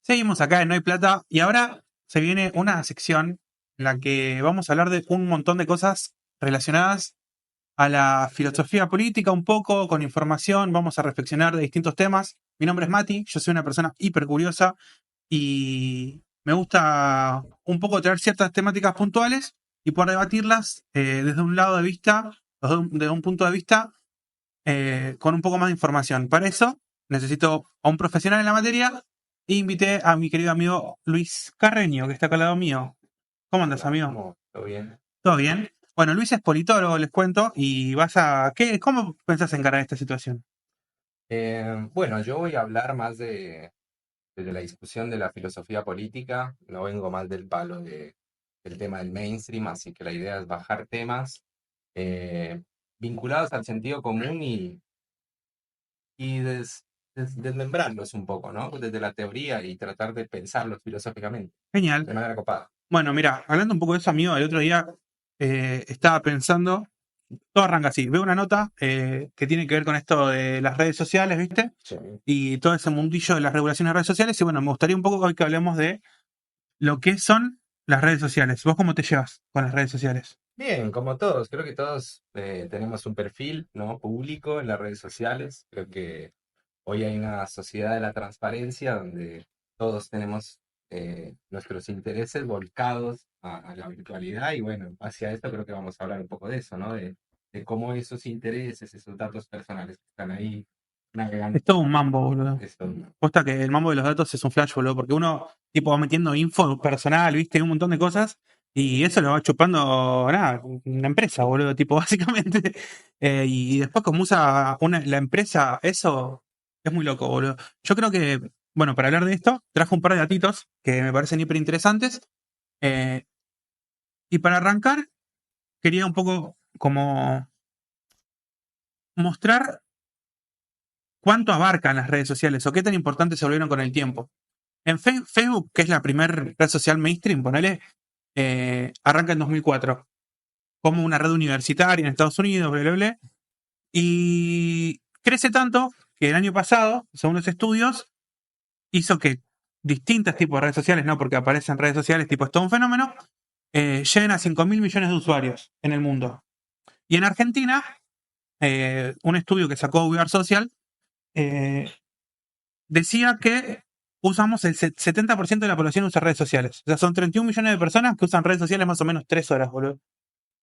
Seguimos acá en No hay plata y ahora se viene una sección en la que vamos a hablar de un montón de cosas relacionadas a la filosofía política, un poco con información, vamos a reflexionar de distintos temas. Mi nombre es Mati, yo soy una persona hiper curiosa y me gusta un poco traer ciertas temáticas puntuales y poder debatirlas desde un lado de vista, desde un punto de vista con un poco más de información. Para eso necesito a un profesional en la materia e invité a mi querido amigo Luis Carreño, que está acá al lado mío. ¿Cómo andas, Hola, amigo? ¿cómo? ¿Todo bien? ¿Todo bien? Bueno, Luis es politólogo, les cuento, y ¿cómo pensás encarar esta situación? Bueno, yo voy a hablar más de la discusión de la filosofía política, no vengo más del palo del tema del mainstream, así que la idea es bajar temas eh, vinculados al sentido común y desmembrarlos un poco, ¿no? Desde la teoría y tratar de pensarlos filosóficamente, Genial. de manera copada. Bueno, mira, hablando un poco de eso, amigo, el otro día estaba pensando, todo arranca así, veo una nota que tiene que ver con esto de las redes sociales, ¿viste? Sí. Y todo ese mundillo de las regulaciones de redes sociales, y bueno, me gustaría un poco hoy que hablemos de lo que son las redes sociales. ¿Vos cómo te llevas con las redes sociales? Bien, como todos, creo que todos tenemos un perfil, ¿no? Público en las redes sociales. Creo que hoy hay una sociedad de la transparencia donde todos tenemos nuestros intereses volcados a la virtualidad y bueno, hacia esto creo que vamos a hablar un poco de eso, ¿no? De cómo esos intereses, esos datos personales que están ahí navegando Es todo un mambo, boludo. esto. Posta que el mambo de los datos es un flash, boludo, porque uno, tipo, va metiendo info personal, viste, un montón de cosas, y eso lo va chupando, nada, una empresa, boludo, tipo, básicamente. Y después como usa la empresa, eso es muy loco, boludo. Yo creo que, bueno, para hablar de esto, traje un par de datitos que me parecen hiper interesantes. Y para arrancar, quería un poco como mostrar cuánto abarcan las redes sociales o qué tan importantes se volvieron con el tiempo. En Facebook, que es la primera red social mainstream, ponele, arranca en 2004 como una red universitaria en Estados Unidos, bla, bla, bla, y crece tanto que el año pasado, según los estudios, hizo que distintos tipos de redes sociales, no porque aparecen redes sociales, tipo es todo un fenómeno, lleguen a 5.000 millones de usuarios en el mundo. Y en Argentina, un estudio que sacó VR Social eh, decía que usamos el 70% de la población usa redes sociales. O sea, son 31 millones de personas que usan redes sociales más o menos 3 horas, boludo.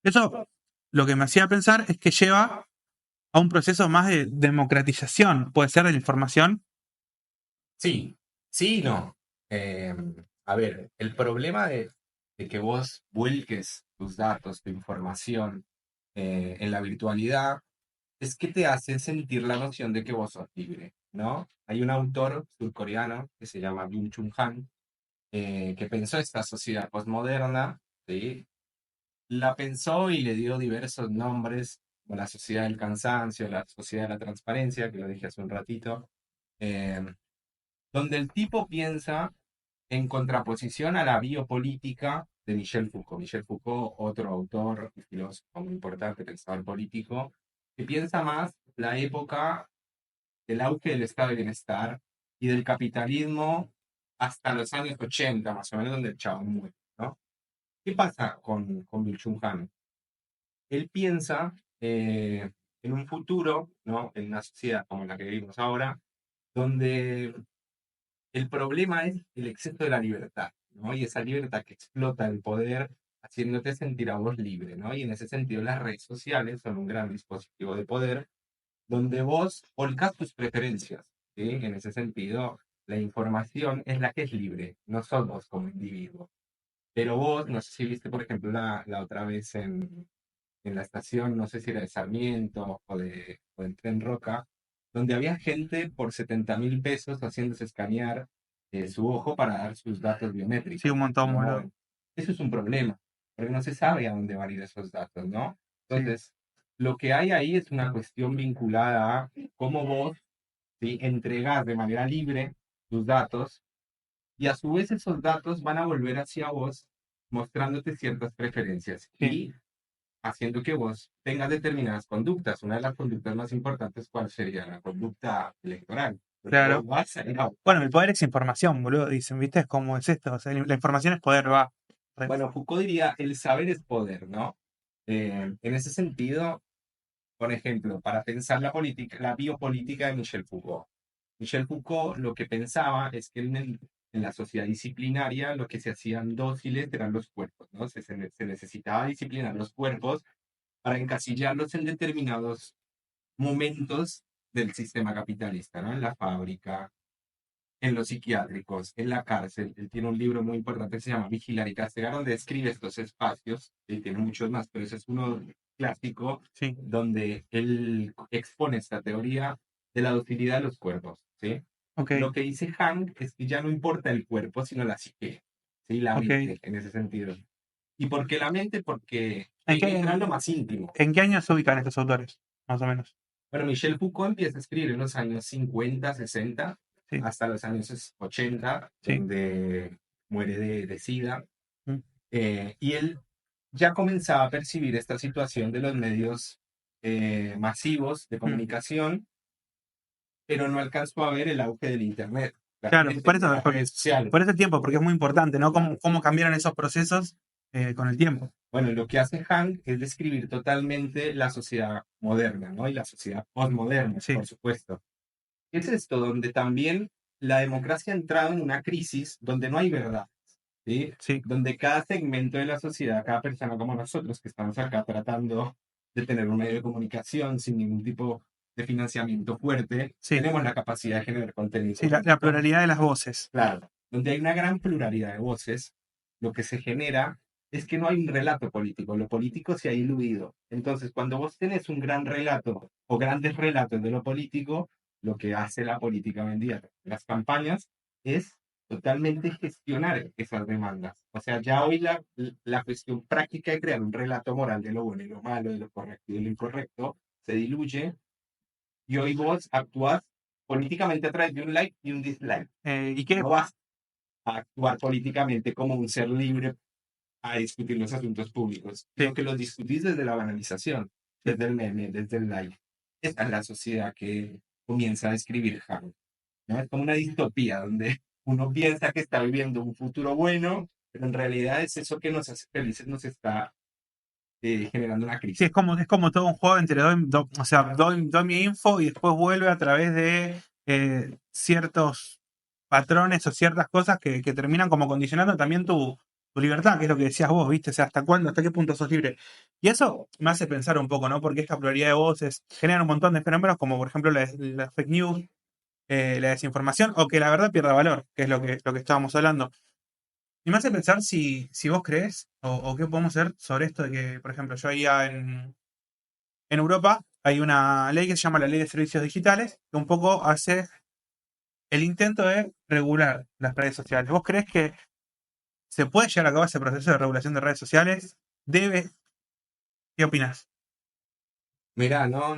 Eso lo que me hacía pensar es que lleva a un proceso más de democratización, puede ser, de la información. Sí, sí y no. Eh, a ver, el problema de que vos vuelques tus datos, tu información en la virtualidad, es que te hace sentir la noción de que vos sos libre, ¿no? Hay un autor surcoreano que se llama Byung-Chul Han, que pensó esta sociedad postmoderna, ¿sí? La pensó y le dio diversos nombres, como la sociedad del cansancio, la sociedad de la transparencia, que lo dije hace un ratito, eh, donde el tipo piensa en contraposición a la biopolítica de Michel Foucault. Michel Foucault, otro autor y filósofo muy importante, pensador político, que piensa más la época del auge del estado de bienestar y del capitalismo hasta los años 80, más o menos, donde el chavo muere, ¿no? ¿Qué pasa con Bill Chung Han? Él piensa en un futuro, ¿no? En una sociedad como la que vivimos ahora, donde el problema es el exceso de la libertad, ¿no? Y esa libertad que explota el poder haciéndote sentir a vos libre, ¿no? Y en ese sentido las redes sociales son un gran dispositivo de poder donde vos volcás tus preferencias, ¿sí? En ese sentido, la información es la que es libre, no sos vos como individuo. Pero vos, no sé si viste, por ejemplo, la otra vez en la estación, no sé si era de Sarmiento o del Tren Roca, donde había gente por 70.000 pesos haciéndose escanear su ojo para dar sus datos Sí, un biométricos, montón, boludo. ¿no? Eso es un problema, porque no se sabe a dónde van a ir esos datos, ¿no? Sí. Entonces, lo que hay ahí es una cuestión vinculada a cómo vos, ¿sí? Entregás de manera libre tus datos y a su vez esos datos van a volver hacia vos mostrándote ciertas preferencias. Sí. Y haciendo que vos tengas determinadas conductas. Una de las conductas más importantes, ¿cuál sería? La conducta electoral. porque claro. vos vas a ir a buscar. Bueno, el poder es información, boludo. Dicen, ¿viste? Es como es esto. O sea, la información es poder, va. Re. Bueno, Foucault diría, el saber es poder, ¿no? En ese sentido, por ejemplo, para pensar la política, la biopolítica de Michel Foucault. Michel Foucault lo que pensaba es que en la sociedad disciplinaria lo que se hacían dóciles eran los cuerpos, ¿no? Se necesitaba disciplinar los cuerpos para encasillarlos en determinados momentos del sistema capitalista, ¿no? En la fábrica, en los psiquiátricos, en la cárcel. Él tiene un libro muy importante que se llama Vigilar y Castigar, donde describe estos espacios, y tiene muchos más, pero ese es uno clásico, Sí, donde él expone esta teoría de la docilidad de los cuerpos, ¿sí? ok, Lo que dice Hank es que ya no importa el cuerpo, sino la psique, ¿sí? La ok. mente, en ese sentido. ¿Y por qué la mente? Porque ¿En ahí qué, entra lo más íntimo. en qué años se ubican estos autores? Más o menos. Bueno, Michel Foucault empieza a escribir en los años 50, 60, Sí, hasta los años 80, sí. donde muere de SIDA. Mm, Y él ya comenzaba a percibir esta situación de los medios masivos de mm. comunicación, pero no alcanzó a ver el auge del Internet, Claro, claramente, por de eso, las redes sociales. por ese tiempo, porque es muy importante, ¿no? Cómo cambiaron esos procesos con el tiempo. Bueno, lo que hace Hank es describir totalmente la sociedad moderna, ¿no? Y la sociedad postmoderna, Sí, por supuesto. Es esto donde también la democracia ha entrado en una crisis donde no hay verdad, ¿sí? sí, Donde cada segmento de la sociedad, cada persona como nosotros que estamos acá tratando de tener un medio de comunicación sin ningún tipo de financiamiento fuerte, sí, tenemos la capacidad de generar contenido sí, la único. pluralidad de las voces. Claro, donde hay una gran pluralidad de voces, lo que se genera es que no hay un relato político, lo político se ha diluido. Entonces, cuando vos tenés un gran relato o grandes relatos de lo político, lo que hace la política hoy en día, las campañas, es totalmente gestionar esas demandas. O sea, ya hoy la cuestión práctica de crear un relato moral de lo bueno y lo malo, de lo correcto y de lo incorrecto, se diluye y hoy vos actúas políticamente a través de un like y un dislike. ¿Y qué? No vas a actuar políticamente como un ser libre a discutir los asuntos públicos, sino Sí, que los discutís desde la banalización, sí. desde el meme, desde el like. Esta es la sociedad que comienza a describir Harold, ¿no? Es como una distopía donde uno piensa que está viviendo un futuro bueno, pero en realidad es eso que nos hace felices, nos está generando una Sí, crisis. es como todo un juego entre o sea, doy mi info y después vuelve a través de ciertos patrones o ciertas cosas que terminan como condicionando también tu libertad, que es lo que decías vos, ¿viste? O sea, ¿hasta cuándo, hasta qué punto sos libre? Y eso me hace pensar un poco, ¿no? Porque esta pluralidad de voces genera un montón de fenómenos, como por ejemplo la fake news, la desinformación, o que la verdad pierda valor, que es lo que estábamos hablando. Y me hace pensar si vos crees, o qué podemos hacer sobre esto de que, por ejemplo, yo veía en Europa hay una ley que se llama la Ley de Servicios Digitales, que un poco hace el intento de regular las redes sociales. ¿Vos crees que se puede llevar a cabo ese proceso de regulación de redes sociales? ¿Debe? ¿Qué opinas? Mira, no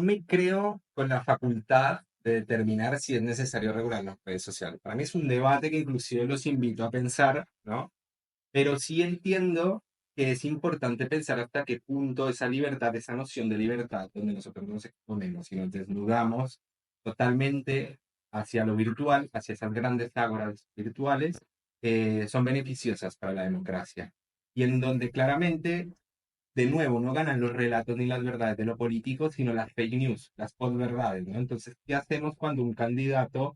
me creo con la facultad de determinar si es necesario regular las redes sociales. Para mí es un debate que inclusive los invito a pensar, ¿no? Pero sí entiendo que es importante pensar hasta qué punto esa libertad, esa noción de libertad, donde nosotros nos exponemos y nos desnudamos totalmente hacia lo virtual, hacia esas grandes ágoras virtuales, son beneficiosas para la democracia. Y en donde claramente, de nuevo, no ganan los relatos ni las verdades de lo político, sino las fake news, las posverdades, ¿no? Entonces, ¿qué hacemos cuando un candidato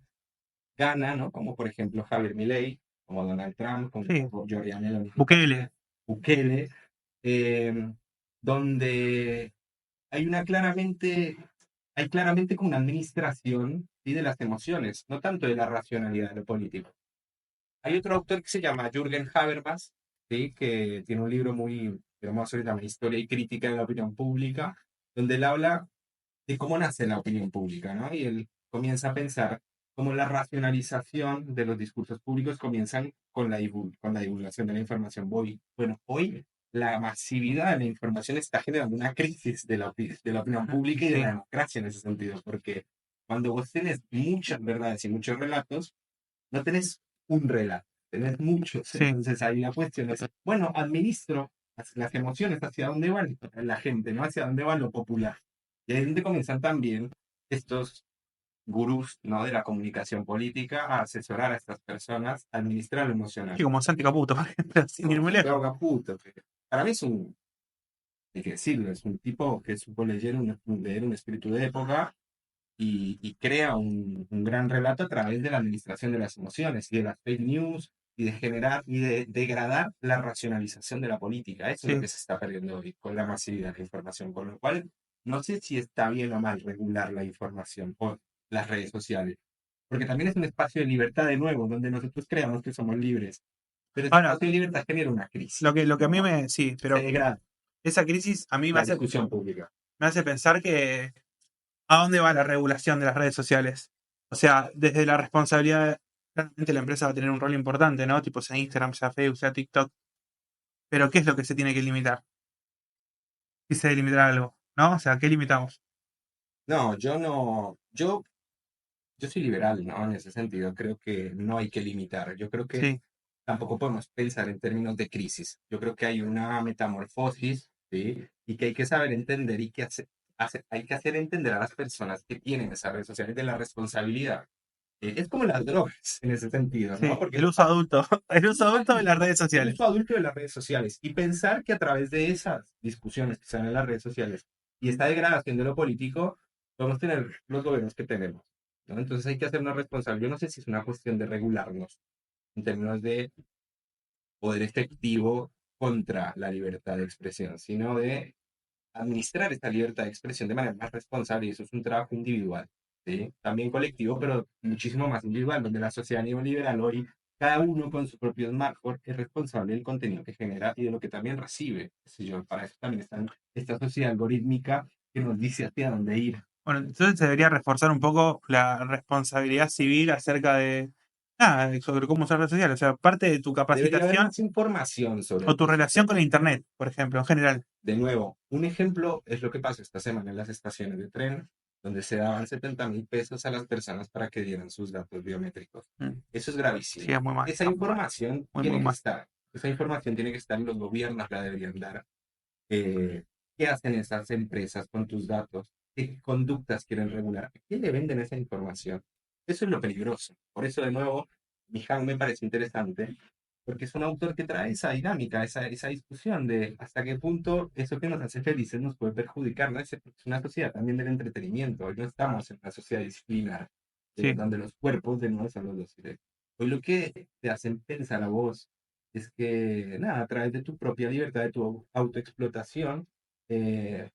gana, ¿no? Como por ejemplo Javier Milei, como Donald Trump, como Sí, Giorgia Meloni, Bukele. Bukele, eh, donde hay hay claramente como una administración, ¿sí? De las emociones, no tanto de la racionalidad de lo político. Hay otro autor que se llama Jürgen Habermas, ¿sí? Que tiene un libro muy, digamos, sobre la historia y crítica de la opinión pública, donde él habla de cómo nace la opinión pública, ¿no? Y él comienza a pensar cómo la racionalización de los discursos públicos comienzan con con la divulgación de la información. Bueno, hoy la masividad de la información está generando una crisis de de la opinión pública y de la Sí, democracia en ese sentido, porque cuando vos tenés muchas verdades y muchos relatos, no tenés un relato, tenés muchos. sí. Entonces ahí la cuestión es, bueno, administro las emociones hacia dónde va la gente, no hacia dónde va lo popular. Y ahí es donde comienzan también estos gurús, ¿no? de la comunicación política a asesorar a estas personas a administrar lo emocional. Sí, como Santi Caputo, por ejemplo, sin ir Como muy lejos. Santiago Caputo, que para mí es un, hay que decirlo, es un tipo que supo leer un espíritu de época y crea un gran relato a través de la administración de las emociones y de las fake news y de generar y de degradar la racionalización de la política. Eso es lo Sí. que se está perdiendo hoy con la masividad de la información, con lo cual no sé si está bien o mal regular la información o las redes sociales, porque también es un espacio de libertad de nuevo, donde nosotros creamos que somos libres, pero ese Ahora, espacio de libertad genera una crisis, lo que a mí ¿no? me. Sí, Se pero degrada esa crisis a mí la discusión pública. me hace pensar que. ¿A dónde va la regulación de las redes sociales? O sea, desde la responsabilidad, claramente la empresa va a tener un rol importante, ¿no? Tipo sea Instagram, sea Facebook, sea TikTok. Pero ¿qué es lo que se tiene que limitar? Si se debe limitar algo, ¿no? O sea, ¿qué limitamos? No, yo no, yo soy liberal, ¿no? En ese sentido, creo que no hay que limitar. Yo creo que Sí. tampoco podemos pensar en términos de crisis. Yo creo que hay una metamorfosis, ¿sí? Y que hay que saber entender y que hay que hacer entender a las personas que tienen esas redes sociales de la responsabilidad. Es como las drogas en ese sentido, ¿no? Sí, Porque el uso adulto. El uso adulto de las redes el sociales. uso adulto de las redes sociales y pensar que a través de esas discusiones que se dan en las redes sociales y esta degradación de lo político, podemos tener los gobiernos que tenemos, ¿no? Entonces hay que hacernos responsables. Yo no sé si es una cuestión de regularnos en términos de poder efectivo contra la libertad de expresión, sino de administrar esta libertad de expresión de manera más responsable y eso es un trabajo individual, ¿sí? También colectivo, pero muchísimo más individual, donde la sociedad neoliberal hoy, cada uno con su propio smartphone es responsable del contenido que genera y de lo que también recibe. Qué sé yo, para eso también está esta sociedad algorítmica que nos dice hacia dónde ir. Bueno, entonces se debería reforzar un poco la responsabilidad civil acerca de. Nada, sobre cómo usar redes sociales. O sea, parte de tu Debería haber capacitación más información sobre o tu redes relación con sociales. Internet, por ejemplo, en general. De nuevo, un ejemplo es lo que pasó esta semana en las estaciones de tren, donde se daban 70.000 pesos a las personas para que dieran sus datos biométricos. Mm, Eso es sí, gravísimo. es muy mal. Esa Muy mal. información Muy, muy tiene que mal. estar. Esa información tiene que estar y los gobiernos la deberían dar. Eh, ¿Qué hacen esas empresas con tus datos? ¿Qué conductas quieren regular? ¿A quién le venden esa información? Eso es lo peligroso. Por eso, de nuevo, Mijan me parece interesante, porque es un autor que trae esa dinámica, esa discusión de hasta qué punto eso que nos hace felices nos puede perjudicar, ¿no? Es una sociedad también del entretenimiento. Hoy no estamos en una sociedad disciplinar, Sí. donde los cuerpos de nuevo son los dóciles. Hoy lo que te hacen pensar a vos es que, nada, a través de tu propia libertad, de tu autoexplotación, eh,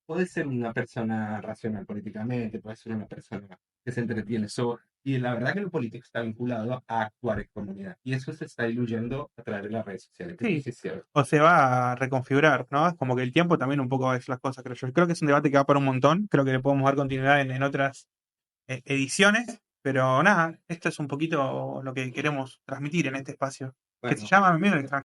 puedes ser una persona racional políticamente, puedes ser una persona que se entretiene solo. Y la verdad que lo político está vinculado a actuar en comunidad. Y eso se está diluyendo a través de las redes sociales. Eso Sí. sí es cierto. O se va a reconfigurar, ¿no? Es como que el tiempo también un poco es las cosas, creo yo. Creo que es un debate que va para un montón. Creo que le podemos dar continuidad en otras ediciones. Pero nada, esto es un poquito lo que queremos transmitir en este espacio. Que se Bueno, llama Medio